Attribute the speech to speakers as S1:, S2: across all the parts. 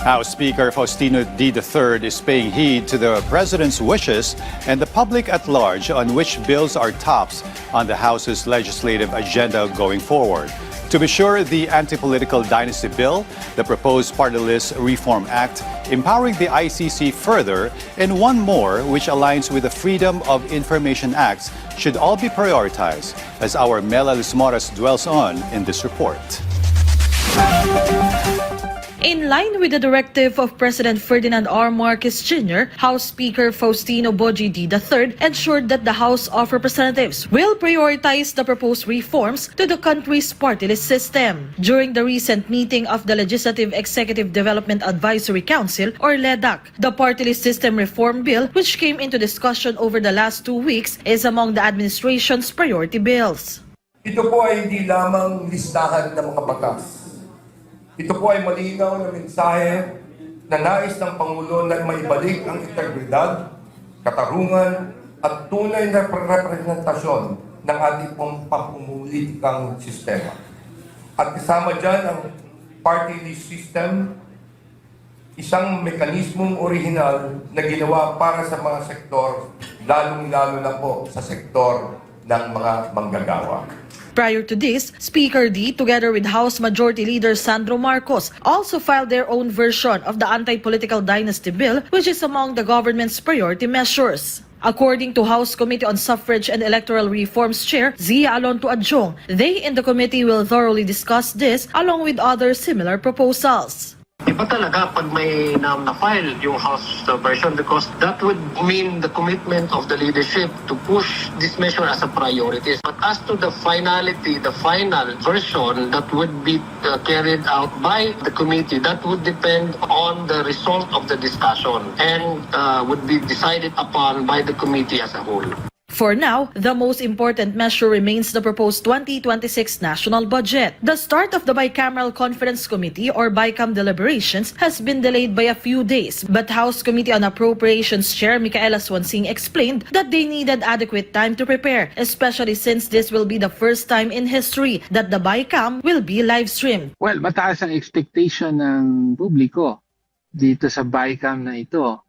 S1: House Speaker Faustino D. III is paying heed to the President's wishes and the public at large on which bills are tops on the House's legislative agenda going forward. To be sure, the Anti-Political Dynasty Bill, the proposed Party List Reform Act, empowering the ICC further, and one more which aligns with the Freedom of Information Acts should all be prioritized, as our Mela Lismoras dwells on in this report.
S2: In line with the directive of President Ferdinand R. Marcos Jr., House Speaker Faustino Boji D. III ensured that the House of Representatives will prioritize the proposed reforms to the country's party list system. During the recent meeting of the Legislative Executive Development Advisory Council, or LEDAC, the party list system reform bill, which came into discussion over the last 2 weeks, is among the administration's priority bills.
S3: Ito po ay hindi lamang listahan ng mga batas. Ito po ay malinaw na mensahe na nais ng Pangulo na maibalik ang integridad, katarungan at tunay na representasyon ng ating pamumulitikang sistema. At kasama dyan ang party list system, isang mekanismong orihinal na ginawa para sa mga sektor, lalong-lalo na po sa sektor ng mga manggagawa.
S2: Prior to this, Speaker D, together with House Majority Leader Sandro Marcos, also filed their own version of the Anti-Political Dynasty Bill, which is among the government's priority measures. According to House Committee on Suffrage and Electoral Reforms Chair Zia Alonto Adjong, they in the committee will thoroughly discuss this along with other similar proposals.
S4: Iba talaga pag may na-file yung House version because that would mean the commitment of the leadership to push this measure as a priority. But as to the finality, the final version that would be carried out by the committee, that would depend on the result of the discussion and would be decided upon by the committee as a whole.
S2: For now, the most important measure remains the proposed 2026 national budget. The start of the Bicameral Conference Committee or BICAM deliberations has been delayed by a few days, but House Committee on Appropriations Chair Micaela Swansing explained that they needed adequate time to prepare, especially since this will be the first time in history that the BICAM will be live-streamed.
S5: Well, mataas ang expectation ng publiko dito sa BICAM na ito.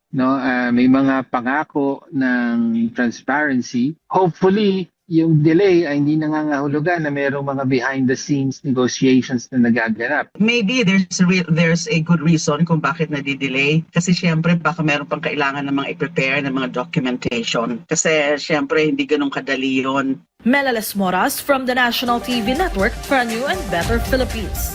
S5: No, may mga pangako ng transparency. Hopefully, yung delay ay hindi nangangahulugan na mayroong mga behind-the-scenes negotiations na nagaganap.
S6: Maybe there's a good reason kung bakit nadidelay. Kasi siyempre baka meron pang kailangan ng mga i-prepare ng mga documentation. Kasi siyempre hindi ganun kadali yun.
S2: Mela Lismoras from the National TV Network for a new and better Philippines.